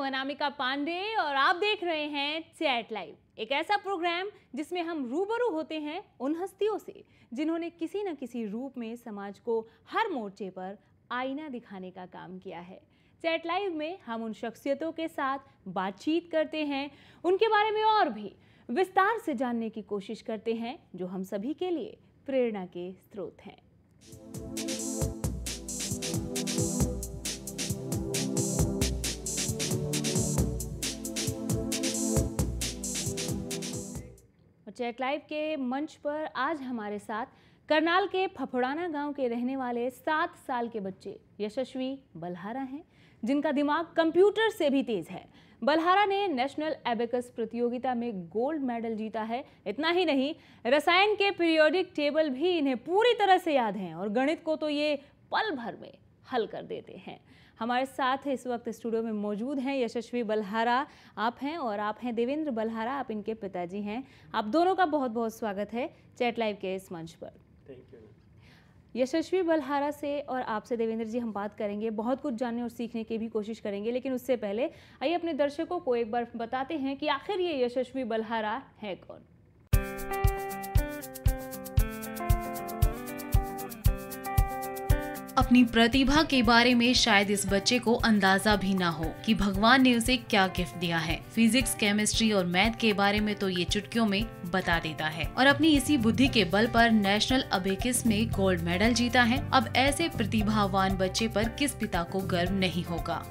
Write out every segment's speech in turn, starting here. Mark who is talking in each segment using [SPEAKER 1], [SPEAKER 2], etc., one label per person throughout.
[SPEAKER 1] अनामिका पांडे और आप देख रहे हैं चैट लाइव, एक ऐसा प्रोग्राम जिसमें हम रूबरू होते हैं उन हस्तियों से जिन्होंने किसी न किसी रूप में समाज को हर मोर्चे पर आईना दिखाने का काम किया है। चैट लाइव में हम उन शख्सियतों के साथ बातचीत करते हैं, उनके बारे में और भी विस्तार से जानने की कोशिश करते हैं जो हम सभी के लिए प्रेरणा के स्रोत हैं। चैट लाइव के मंच पर आज हमारे साथ करनाल के फफड़ाना गांव के रहने वाले 7 साल के बच्चे यशस्वी बलहारा हैं, जिनका दिमाग कंप्यूटर से भी तेज है। बलहारा ने नेशनल एबेकस प्रतियोगिता में गोल्ड मेडल जीता है। इतना ही नहीं, रसायन के पीरियोडिक टेबल भी इन्हें पूरी तरह से याद हैं और गणित को तो ये पल भर में हल कर देते हैं। हमारे साथ इस वक्त स्टूडियो में मौजूद हैं यशस्वी बलहारा, आप हैं, और आप हैं देवेंद्र बलहारा, आप इनके पिताजी हैं। आप दोनों का बहुत बहुत स्वागत है चैट लाइव के इस मंच पर।
[SPEAKER 2] Thank you.
[SPEAKER 1] यशस्वी बलहारा से और आपसे देवेंद्र जी हम बात करेंगे, बहुत कुछ जानने और सीखने की भी कोशिश करेंगे, लेकिन उससे पहले आइए अपने दर्शकों को एक बार बताते हैं कि आखिर ये यशस्वी बलहारा है कौन।
[SPEAKER 3] अपनी प्रतिभा के बारे में शायद इस बच्चे को अंदाजा भी ना हो कि भगवान ने उसे क्या गिफ्ट दिया है। फिजिक्स, केमिस्ट्री और मैथ के बारे में तो ये चुटकियों में बता देता है और अपनी इसी बुद्धि के बल पर नेशनल अबेकस में गोल्ड मेडल जीता है। अब ऐसे प्रतिभावान बच्चे पर किस पिता को गर्व नहीं होगा।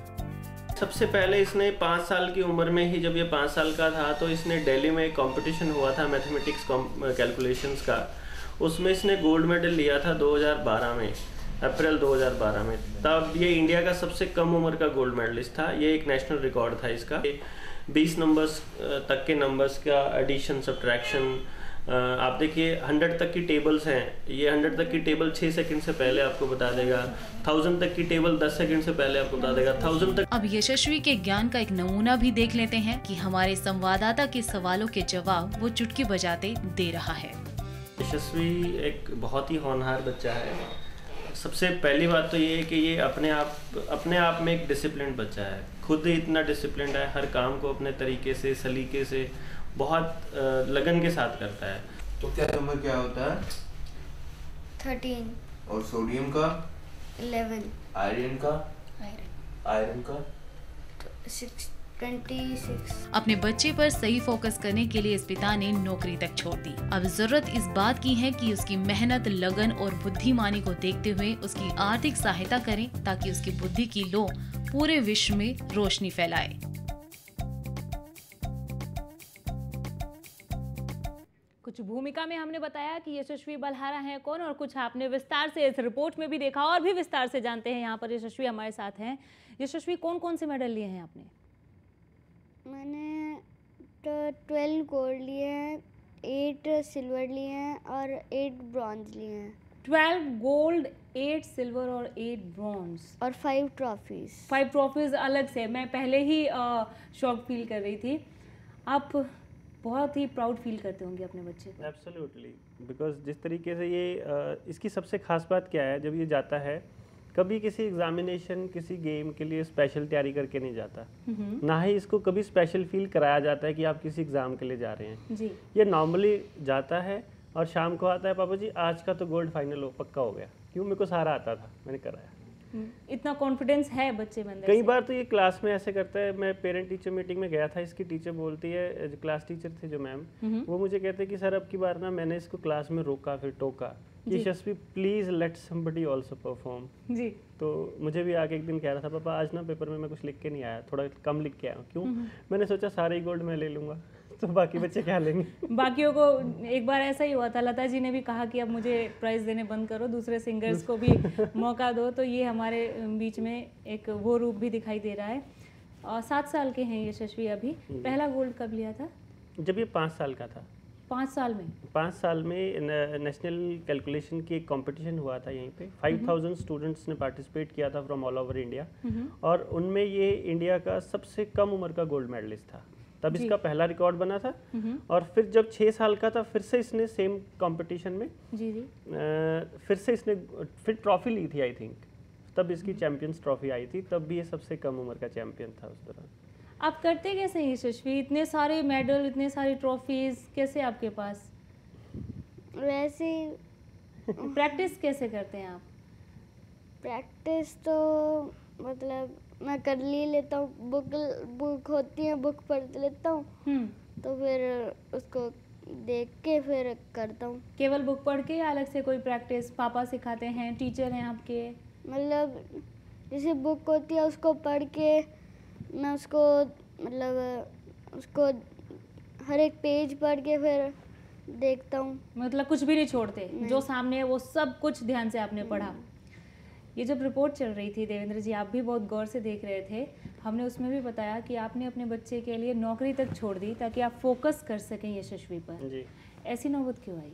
[SPEAKER 2] सबसे पहले इसने 5 साल की उम्र में ही, जब ये 5 साल का था, तो इसने दिल्ली में एक कंपटीशन हुआ था मैथमेटिक्स कैलकुलेशंस का। उसमें इसने गोल्ड मेडल लिया था 2012 में, अप्रैल 2012 में। तब ये इंडिया का सबसे कम उम्र का गोल्ड मेडलिस्ट था। ये एक नेशनल रिकॉर्ड था इसका। 20 नंबर्स तक के नंबर्स का एडिशन, सब्ट्रैक्शन, आप देखिए 100 तक की टेबल्स हैं। ये 100 तक की टेबल 6 सेकंड से पहले आपको बता देगा। 1000 तक की टेबल 10 सेकंड से पहले आपको बता देगा। 1000 तक।
[SPEAKER 3] अब यशस्वी के ज्ञान का एक नमूना भी देख लेते हैं कि हमारे संवाददाता के सवालों के जवाब वो चुटकी बजाते दे रहा है।
[SPEAKER 2] यशस्वी एक बहुत ही होनहार बच्चा है। सबसे पहली बात तो ये है कि ये अपने आप में एक डिसिप्लिन बच्चा है। खुद ही इतना डिसिप्लिन है, हर काम को अपने तरीके से, सलीके से, बहुत लगन के साथ करता है।
[SPEAKER 4] तो क्या नंबर क्या होता है?
[SPEAKER 5] 13।
[SPEAKER 4] और सोडियम का?
[SPEAKER 5] 11।
[SPEAKER 4] आयरन का?
[SPEAKER 5] 26।
[SPEAKER 3] अपने बच्चे पर सही फोकस करने के लिए इस पिता ने नौकरी तक छोड़ दी। अब जरूरत इस बात की है कि उसकी मेहनत, लगन और बुद्धिमानी को देखते हुए उसकी आर्थिक सहायता करें ताकि उसकी बुद्धि की लौ पूरे विश्व में रोशनी फैलाए।
[SPEAKER 1] कुछ भूमिका में हमने बताया कि यशस्वी बलहारा हैं कौन, और कुछ आपने विस्तार से इस रिपोर्ट में भी देखा और भी विस्तार से जानते हैं। यहाँ पर यशस्वी हमारे साथ हैं। यशस्वी, कौन कौन से मेडल लिए हैं आपने?
[SPEAKER 5] मैंने तो 12 गोल्ड लिए हैं, 8 सिल्वर लिए हैं और 8 ब्रॉन्ज लिए हैं।
[SPEAKER 1] 12 गोल्ड, 8 सिल्वर और 8 ब्रॉन्ज
[SPEAKER 5] और 5 ट्रॉफीज।
[SPEAKER 1] 5 ट्रॉफीज अलग से, मैं पहले ही शौक फील कर रही थी। आप बहुत ही प्राउड फील करते होंगे अपने बच्चे को।
[SPEAKER 2] एब्सोल्युटली, बिकॉज जिस तरीके से ये इसकी सबसे खास बात क्या है, जब ये जाता है कभी किसी एग्जामिनेशन, किसी गेम के लिए स्पेशल तैयारी करके नहीं जाता, ना ही इसको कभी स्पेशल फील कराया जाता है कि आप किसी एग्जाम के लिए जा रहे हैं
[SPEAKER 1] जी।
[SPEAKER 2] ये नॉर्मली जाता है और शाम को आता है, पापा जी आज का तो गोल्ड फाइनल हो, पक्का हो गया। क्यों? मेरे को सारा आता था, मैंने कराया।
[SPEAKER 1] इतना कॉन्फिडेंस है बच्चे में अंदर
[SPEAKER 2] कई
[SPEAKER 1] से।
[SPEAKER 2] बार तो ये क्लास में ऐसे करता है। मैं पेरेंट टीचर मीटिंग में गया था, इसकी टीचर बोलती है, जो क्लास टीचर थे जो मैम, वो मुझे कहते हैं कि सर अब की बार ना मैंने इसको क्लास में रोका, फिर टोका, Yashasvi please let somebody also perform जी। तो मुझे भी आके एक दिन कह रहा था, पापा आज ना पेपर में मैं कुछ लिख के नहीं आया, थोड़ा कम लिख के आया हूँ। क्यों? मैंने सोचा सारे ही गोल्ड मैं ले लूंगा तो बाकी बच्चे क्या लेंगे।
[SPEAKER 1] बाकियों को एक बार ऐसा ही हुआ था, लता जी ने भी कहा कि अब मुझे प्राइज देने बंद करो, दूसरे सिंगर्स को भी मौका दो। तो ये हमारे बीच में एक वो रूप भी दिखाई दे रहा है। और 7 साल के हैं यशस्वी अभी। पहला गोल्ड कब लिया था?
[SPEAKER 2] जब ये 5 साल का था।
[SPEAKER 1] 5 साल में?
[SPEAKER 2] 5 साल में नेशनल कैलकुलेशन की एक कंपटीशन हुआ था यहीं पे। 5000 स्टूडेंट्स ने पार्टिसिपेट किया था फ्रॉम ऑल ओवर इंडिया, और उनमें ये इंडिया का सबसे कम उम्र का गोल्ड मेडलिस्ट था। तब इसका पहला रिकॉर्ड बना था। और फिर जब 6 साल का था, फिर से इसने सेम कंपटीशन में फिर से इसने ट्रॉफी ली थी, आई थिंक तब इसकी चैंपियंस ट्रॉफी आई थी। तब भी ये सबसे कम उम्र का चैंपियन था उस दौरान।
[SPEAKER 1] आप करते कैसे हैं यशस्वी? इतने सारे मेडल, इतने सारी ट्रॉफीज कैसे आपके पास?
[SPEAKER 5] वैसे
[SPEAKER 1] प्रैक्टिस कैसे करते हैं आप?
[SPEAKER 5] प्रैक्टिस तो मतलब मैं कर ही लेता हूँ, बुक होती है, बुक पढ़ लेता हूँ तो फिर उसको देख के फिर करता हूँ।
[SPEAKER 1] केवल बुक पढ़ के या अलग से कोई प्रैक्टिस पापा सिखाते हैं, टीचर हैं आपके?
[SPEAKER 5] मतलब जैसे बुक होती है उसको पढ़ के मैं उसको मतलब उसको हर एक पेज पढ़ के फिर देखता हूँ।
[SPEAKER 1] मतलब कुछ भी नहीं छोड़ते, जो सामने है वो सब कुछ ध्यान से आपने पढ़ा। ये जब रिपोर्ट चल रही थी देवेंद्र जी, आप भी बहुत गौर से देख रहे थे, हमने उसमें भी बताया कि आपने अपने बच्चे के लिए नौकरी तक छोड़ दी ताकि आप फोकस कर सकें यशस्वी पर।
[SPEAKER 2] जी।
[SPEAKER 1] ऐसी नौबत क्यों आई?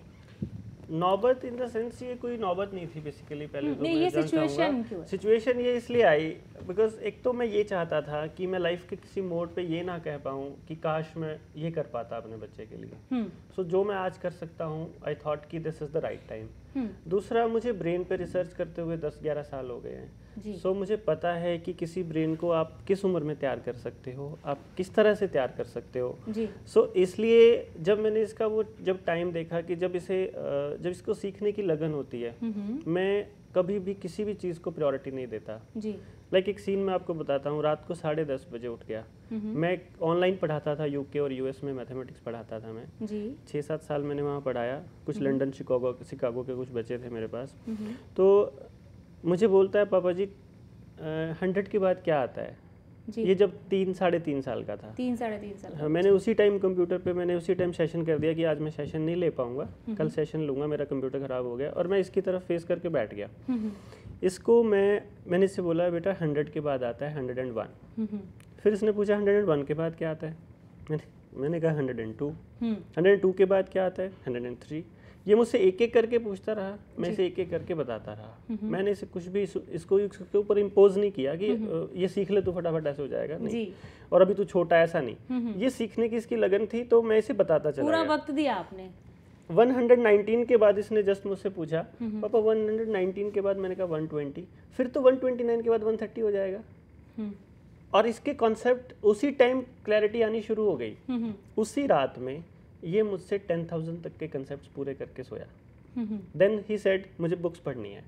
[SPEAKER 2] नौबत इन द सेंस ये कोई नौबत नहीं थी बेसिकली। पहले तो
[SPEAKER 1] नहीं, ये सिचुएशन क्यों?
[SPEAKER 2] सिचुएशन ये इसलिए आई बिकॉज एक तो मैं ये चाहता था कि मैं लाइफ के किसी मोड़ पे ये ना कह पाऊँ कि काश मैं ये कर पाता अपने बच्चे के लिए। सो जो मैं आज कर सकता हूँ, आई थॉट कि this is the right time. दूसरा, मुझे ब्रेन पे रिसर्च करते हुए 10-11 साल हो गए हैं। सो मुझे पता है कि किसी ब्रेन को आप किस उम्र में तैयार कर सकते हो, आप किस तरह से तैयार कर सकते हो। सो इसलिए जब मैंने इसका वो जब टाइम देखा कि जब इसको सीखने की लगन होती है, मैं कभी भी किसी भी चीज़ को प्रायोरिटी नहीं देता। लाइक एक सीन मैं आपको बताता हूँ। रात को 10:30 बजे उठ गया। मैं ऑनलाइन पढ़ाता था, यूके और यूएस में मैथमेटिक्स पढ़ाता था मैं। 6-7 साल मैंने वहाँ पढ़ाया। कुछ लंदन, शिकागो के कुछ बच्चे थे मेरे पास। तो मुझे बोलता है, पापा जी 100 के बाद क्या आता है? ये जब 3-3.5 साल का था।
[SPEAKER 1] 3-3.5 साल।
[SPEAKER 2] हाँ, मैंने उसी टाइम कंप्यूटर पे मैंने उसी टाइम सेशन कर दिया कि आज मैं सेशन नहीं ले पाऊंगा, कल सेशन लूँगा, मेरा कंप्यूटर ख़राब हो गया। और मैं इसकी तरफ फेस करके बैठ गया। इसको मैंने इससे बोला, बेटा 100 के बाद आता है 101। फिर इसने पूछा 101 के बाद क्या आता है? मैंने कहा 102। 102 के बाद क्या आता है? 103। ये मुझसे एक एक करके पूछता रहा, मैं इसे एक एक करके बताता रहा। मैंने इसे कुछ भी इसको इसके ऊपर इम्पोज नहीं किया कि ये सीख ले तो फटाफट ऐसे हो जाएगा, नहीं। और अभी तू छोटा, ऐसा नहीं। ये सीखने की इसकी लगन थी तो मैं इसे बताता चला
[SPEAKER 1] पूरा
[SPEAKER 2] गया।
[SPEAKER 1] वक्त दिया आपने।
[SPEAKER 2] 119 के बाद इसने जस्ट मुझसे पूछा, पापा 119 के बाद? मैंने कहा 120। फिर तो 129 के बाद 130 हो जाएगा। और इसके कॉन्सेप्ट उसी टाइम क्लैरिटी आनी शुरू हो गई। उसी रात में ये मुझसे 10,000 तक के कंसेप्ट्स पूरे करके सोया। देन ही सेड, मुझे बुक्स पढ़नी है।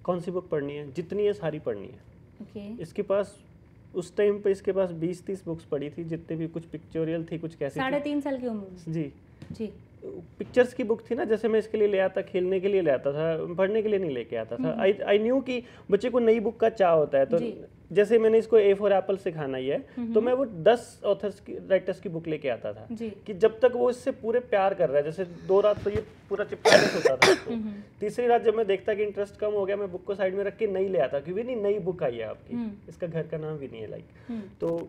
[SPEAKER 2] कौन सी बुक पढ़नी है? जितनी है सारी पढ़नी है। इसके पास उस टाइम पे इसके पास 20-30 बुक्स पढ़ी थी, जितने भी, कुछ पिक्चोरियल थी, कुछ कैसी।
[SPEAKER 1] 3.5 साल की उम्र में? जी।
[SPEAKER 2] पिक्चर्स की बुक थी ना, जैसे मैं इसके लिए ले आता, खेलने के लिए ले आता था, पढ़ने के लिए नहीं लेके आता था। आई न्यू कि बच्चे को नई बुक का चाह होता है। तो जैसे मैंने इसको ए फॉर एप्पल सिखाना ही है, तो मैं वो 10 ऑथर्स की, राइटर्स की बुक लेके आता था कि जब तक वो इससे पूरे प्यार कर रहा है। जैसे 2 रात तो ये पूरा चिपका के सोता था उसको। तीसरी रात जब मैं देखता कि इंटरेस्ट कम हो गया, मैं बुक को साइड में रख के नई ले आता कि विनी नई बुक आई है आपकी, इसका घर का नाम विनी है लाइक। तो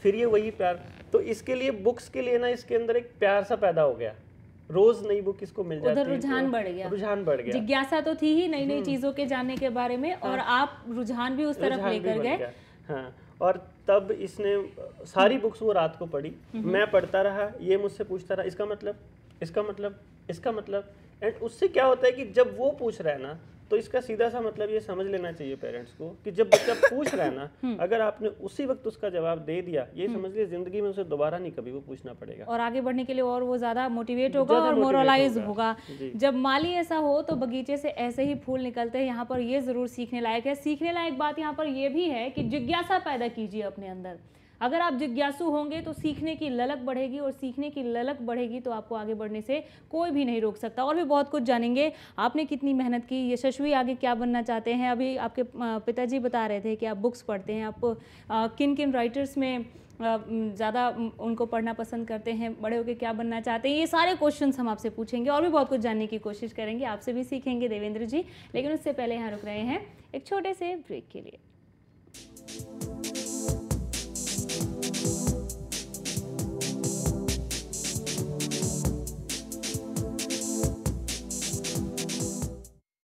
[SPEAKER 2] फिर ये वही प्यार, तो इसके लिए बुक्स के लिए ना इसके अंदर एक प्यार सा पैदा हो गया। रोज नई बुक इसको मिल जाती,
[SPEAKER 1] उधर रुझान बढ़ गया। जिज्ञासा तो थी ही नई नई चीजों के जानने के बारे में, और आप रुझान भी उस तरफ लेकर गए।
[SPEAKER 2] हाँ, और तब इसने सारी बुक्स वो रात को पढ़ी। मैं पढ़ता रहा, ये मुझसे पूछता रहा, इसका मतलब, इसका मतलब, इसका मतलब। एंड उससे क्या होता है कि जब वो पूछ रहा है ना, तो इसका सीधा सा मतलब ये समझ लेना चाहिए पेरेंट्स को कि जब बच्चा पूछ रहा है ना, अगर आपने उसी वक्त उसका जवाब दे दिया, ये समझ लिया जिंदगी में उसे दोबारा नहीं कभी वो पूछना पड़ेगा,
[SPEAKER 1] और आगे बढ़ने के लिए और वो ज्यादा मोटिवेट होगा और मोरलाइज होगा। जब माली ऐसा हो तो बगीचे से ऐसे ही फूल निकलते हैं। यहाँ पर ये जरूर सीखने लायक है। सीखने लायक बात यहाँ पर ये भी है कि जिज्ञासा पैदा कीजिए अपने अंदर। अगर आप जिज्ञासु होंगे तो सीखने की ललक बढ़ेगी, और सीखने की ललक बढ़ेगी तो आपको आगे बढ़ने से कोई भी नहीं रोक सकता। और भी बहुत कुछ जानेंगे, आपने कितनी मेहनत की, यशस्वी आगे क्या बनना चाहते हैं। अभी आपके पिताजी बता रहे थे कि आप बुक्स पढ़ते हैं, आप किन किन राइटर्स में ज़्यादा उनको पढ़ना पसंद करते हैं, बड़े होकर क्या बनना चाहते हैं, ये सारे क्वेश्चंस हम आपसे पूछेंगे और भी बहुत कुछ जानने की कोशिश करेंगे, आपसे भी सीखेंगे देवेंद्र जी। लेकिन उससे पहले यहाँ रुक रहे हैं एक छोटे से ब्रेक के लिए।